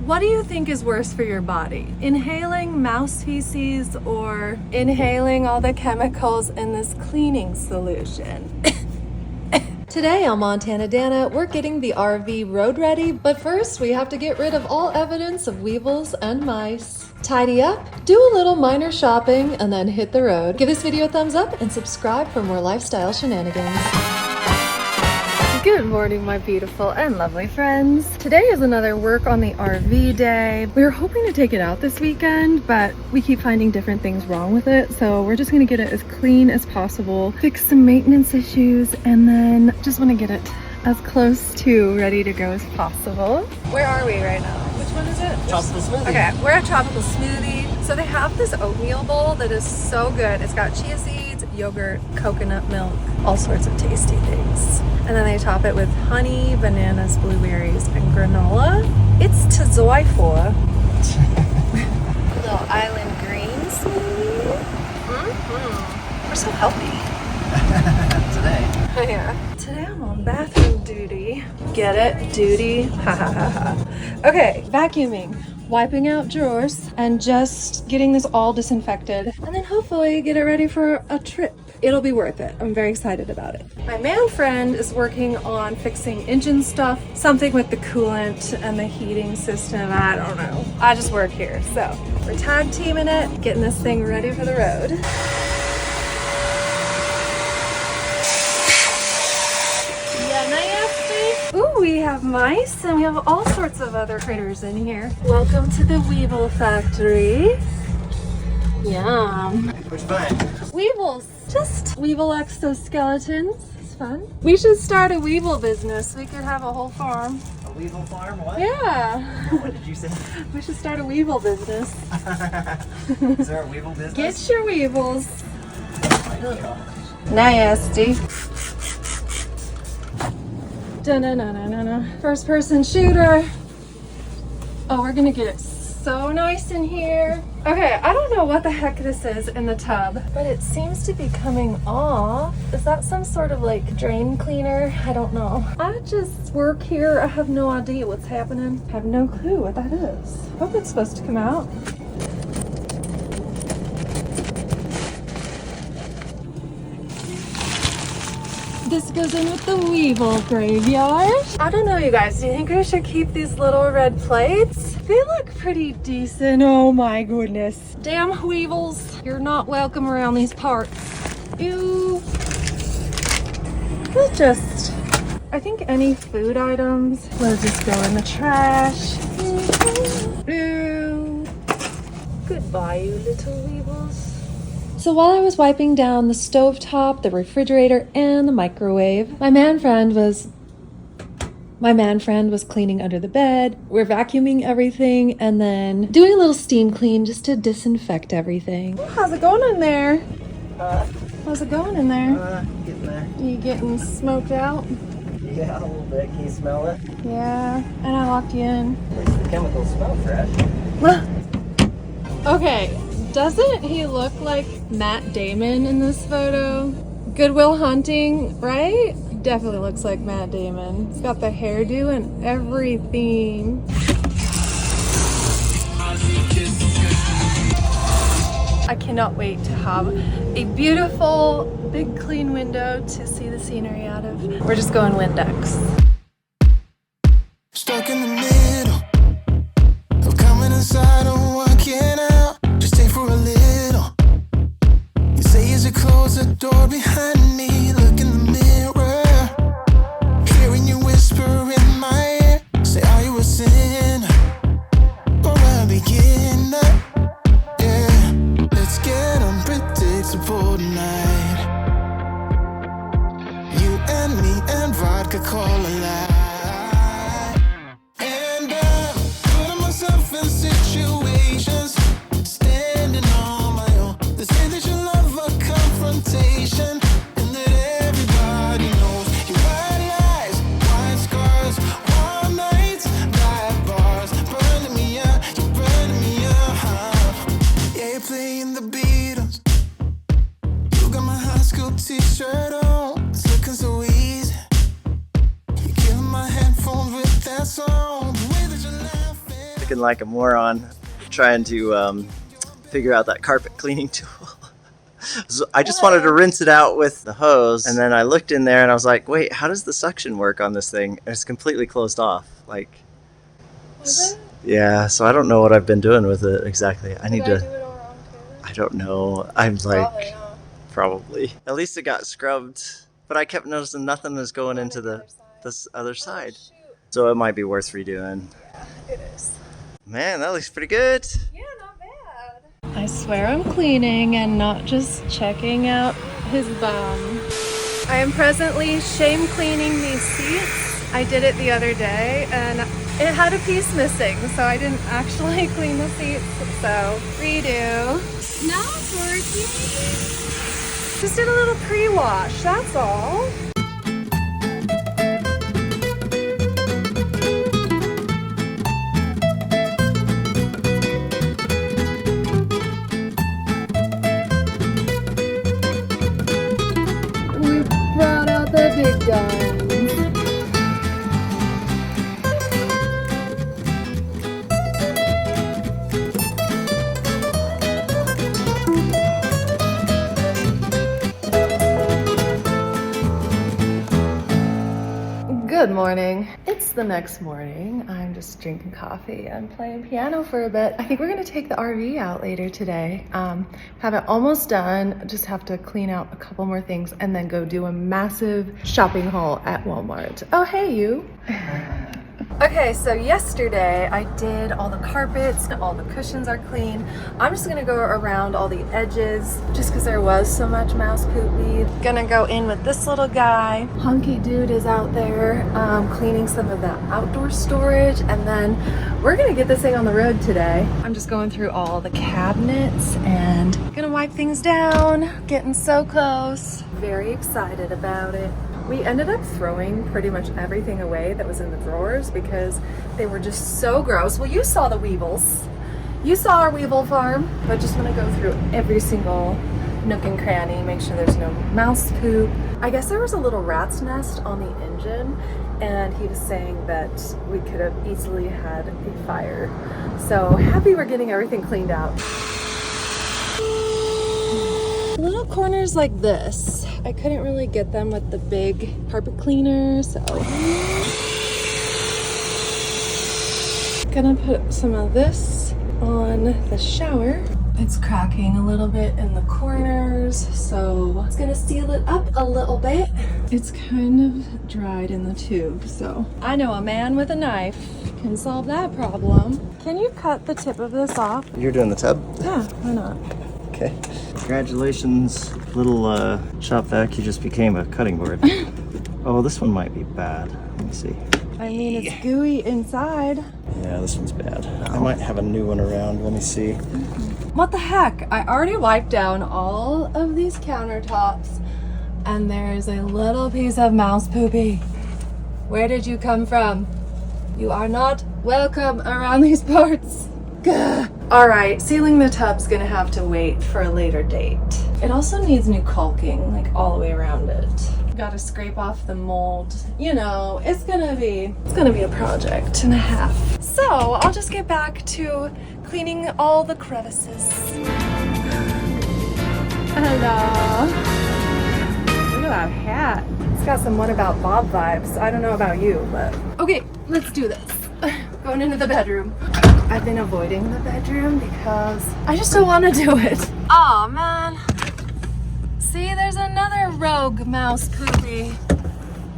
What do you think is worse for your body? Inhaling mouse feces or inhaling all the chemicals in this cleaning solution? Today on MontanaDanna, we're getting the RV road ready, but first we have to get rid of all evidence of weevils and mice. Tidy up, do a little minor shopping, and then hit the road. Give this video a thumbs up and subscribe for more lifestyle shenanigans. Good morning, my beautiful and lovely friends. Today is another work on the RV day. We were hoping to take it out this weekend, but we keep finding different things wrong with it. So we're just gonna get it as clean as possible, fix some maintenance issues, and then just wanna get it as close to ready to go as possible. Where are we right now? Which one is it? Tropical smoothie. Okay, we're at Tropical Smoothie. So they have this oatmeal bowl that is so good. It's got chia seeds, yogurt, coconut milk, all sorts of tasty things. And then they top it with honey, bananas, blueberries, and granola. It's to zoy for. Little island green smoothie. We're so healthy. Today. Yeah. Today I'm on bathroom duty. Get it? Duty. Ha ha ha ha. Okay, vacuuming. Wiping out drawers and just getting this all disinfected, and then hopefully get it ready for a trip. It'll be worth it. I'm very excited about it. My man friend is working on fixing engine stuff, something with the coolant and the heating system. I don't know. I just work here. So we're tag teaming it, getting this thing ready for the road. Ooh, we have mice and we have all sorts of other critters in here. Welcome to the Weevil Factory. Yum. Which one? Weevils. Just Weevil exoskeletons. It's fun. We should start a Weevil business. We could have a whole farm. A weevil farm? What? Yeah. What did you say? We should start a Weevil business. Is there a weevil business? Get your Weevils. Oh my gosh. Nasty. Da-na-na-na-na-na. First person shooter. Oh, we're gonna get it so nice in here. Okay, I don't know what the heck this is in the tub, but it seems to be coming off. Is that some sort of like drain cleaner? I don't know. I just work here. I have no idea what's happening. I have no clue what that is. Hope it's supposed to come out. This goes in with the Weevil graveyard. I don't know, you guys. Do you think I should keep these little red plates? They look pretty decent. Oh my goodness. Damn Weevils. You're not welcome around these parts. Ew. We'll just... I think any food items will just go in the trash. Ew. Goodbye, you little Weevils. So while I was wiping down the stovetop, the refrigerator, and the microwave, my man friend was cleaning under the bed. We're vacuuming everything and then doing a little steam clean just to disinfect everything. How's it going in there? How's it going in there? Getting there. You getting smoked out? Yeah, a little bit. Can you smell it? Yeah, and I locked you in. At least the chemicals smell fresh. Okay. Doesn't he look like Matt Damon in this photo? Good Will Hunting, right? He definitely looks like Matt Damon. He's got the hairdo and everything. I cannot wait to have a beautiful, big, clean window to see the scenery out of. We're just going Windex. Stuck in the middle of coming inside and walking out. Just stay for a little. You say as you close the door behind me, look in the mirror, hearing you whisper in my ear. Say, are you a sinner or a beginner? Yeah, let's get unpredictable tonight. You and me and vodka, call a lie. looking like a moron trying to figure out that carpet cleaning tool. So I just wanted to rinse it out with the hose, and then I looked in there and I was like, wait, how does the suction work on this thing? And it's completely closed off. Like, yeah, so I don't know what I've been doing with it exactly. I need to. Do it all wrong too? I don't know. I'm like, Probably not. probably. At least it got scrubbed, but I kept noticing nothing was going into this other side. Shoot. So it might be worth redoing. Yeah, it is. Man, that looks pretty good. Yeah, not bad. I swear I'm cleaning and not just checking out his bum. I am presently shame cleaning these seats. I did it the other day and it had a piece missing, so I didn't actually clean the seats. So redo. No, Forky. Just did a little pre-wash, that's all. We brought out the big guns. Good morning. It's the next morning. I'm just drinking coffee and playing piano for a bit. I think we're gonna take the RV out later today. Have it almost done. Just have to clean out a couple more things and then go do a massive shopping haul at Walmart. Oh, hey you. Okay, so yesterday I did all the carpets, all the cushions are clean. I'm just gonna go around all the edges just because there was so much mouse poop weed. Gonna go in with this little guy. Hunky dude is out there cleaning some of the outdoor storage, and then we're gonna get this thing on the road today. I'm just going through all the cabinets and gonna wipe things down. Getting so close. Very excited about it. We ended up throwing pretty much everything away that was in the drawers because they were just so gross. Well, you saw the weevils. You saw our weevil farm, but just want to go through every single nook and cranny, make sure there's no mouse poop. I guess there was a little rat's nest on the engine, and he was saying that we could have easily had a fire. So happy we're getting everything cleaned out. Little corners like this, I couldn't really get them with the big carpet cleaner, so gonna put some of this on the shower. It's cracking a little bit in the corners, so it's gonna seal it up a little bit. It's kind of dried in the tube, so I know a man with a knife can solve that problem. Can you cut the tip of this off? You're doing the tub? Yeah, why not? Okay. Congratulations, little shop vac, you just became a cutting board. Oh, this one might be bad. Let me see. I mean, it's gooey inside. Yeah, this one's bad. I might have a new one around. Let me see. What the heck? I already wiped down all of these countertops and there's a little piece of mouse poopy. Where did you come from? You are not welcome around these parts. Gah. All right, sealing the tub's gonna have to wait for a later date. It also needs new caulking, like all the way around it. Gotta scrape off the mold. You know, it's gonna be a project and a half. So I'll just get back to cleaning all the crevices. Hello. Look at that hat. It's got some What About Bob vibes. I don't know about you, but okay, let's do this. Going into the bedroom. I've been avoiding the bedroom because I just don't want to do it. Oh man. See, there's another rogue mouse poopy.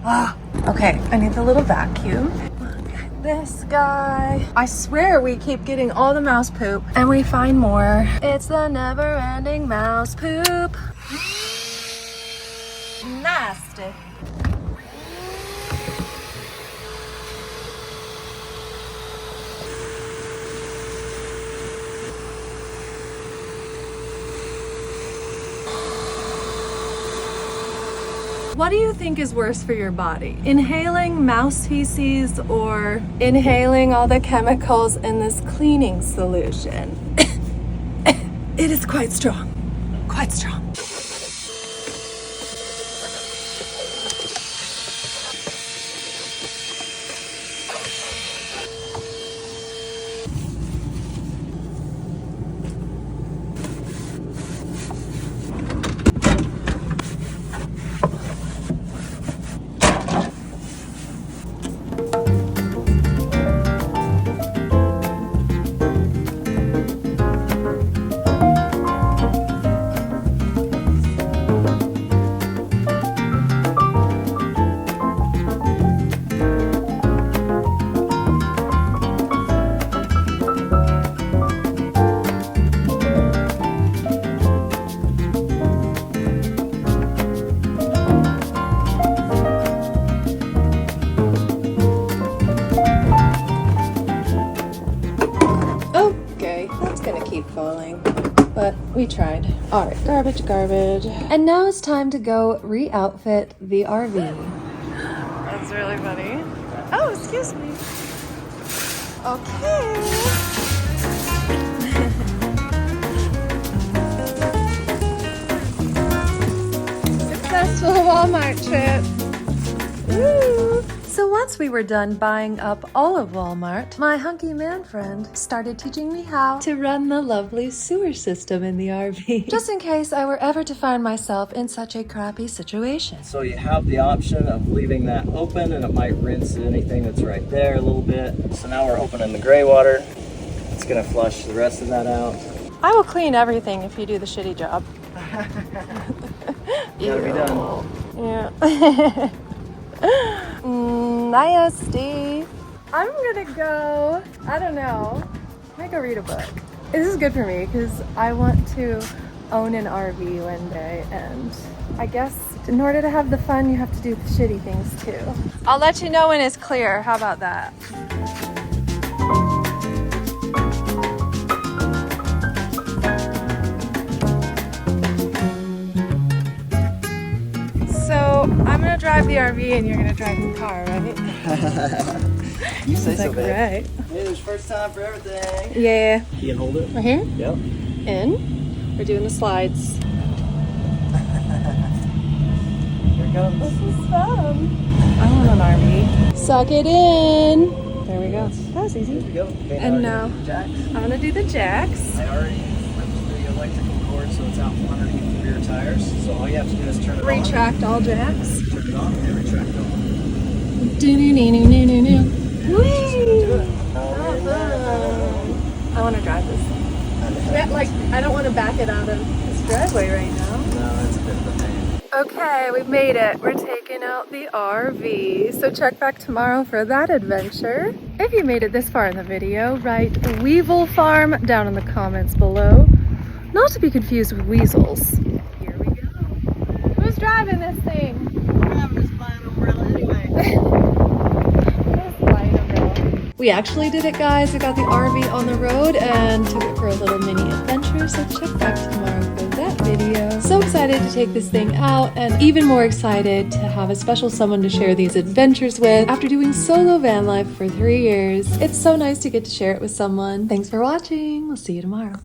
Ah, okay, I need the little vacuum. Look at this guy. I swear we keep getting all the mouse poop and we find more. It's the never-ending mouse poop. Nasty. What do you think is worse for your body? Inhaling mouse feces or inhaling all the chemicals in this cleaning solution? It is quite strong, quite strong. falling. But we tried. All right, garbage, garbage. And now it's time to go re-outfit the RV. That's really funny. Oh, excuse me. Okay. Successful Walmart trip. Woo! So once we were done buying up all of Walmart, my hunky man friend started teaching me how to run the lovely sewer system in the RV, just in case I were ever to find myself in such a crappy situation. So you have the option of leaving that open and it might rinse anything that's right there a little bit. So now we're opening the gray water. It's gonna flush the rest of that out. I will clean everything if you do the shitty job. Gotta be done. Yeah. Nasty. I'm gonna go, I don't know, I'm gonna go read a book. This is good for me because I want to own an RV one day, and I guess in order to have the fun, you have to do the shitty things too. I'll let you know when it's clear. How about that? So I'm gonna drive the RV and you're gonna drive the car, right? You say so, Like, babe. right. Hey, there's first time for everything. Yeah. You can hold it? Right here? Yep. In. We're doing the slides. Here it comes. This is fun. I want an RV. Suck it in. There we go. That was easy. Here we go. Okay, And now now jacks. I'm gonna do the jacks. I already flipped the electrical cord so it's out from underneath the rear tires. So all you have to do is turn it on. Retract all jacks. Turn it on and retract it on. I want to drive this thing. Yeah, like, I don't want to back it out of this driveway right now. No, that's a bit of a pain. Okay, we've made it. We're taking out the RV. So check back tomorrow for that adventure. If you made it this far in the video, write Weevil Farm down in the comments below. Not to be confused with weasels. Here we go. Who's driving this thing? We're having this flying umbrella anyway. We actually did it, guys. We got the RV on the road and took it for a little mini adventure, so check back tomorrow for that video. So excited to take this thing out, and even more excited to have a special someone to share these adventures with. After doing solo van life for 3 years, it's so nice to get to share it with someone. Thanks for watching. We'll see you tomorrow.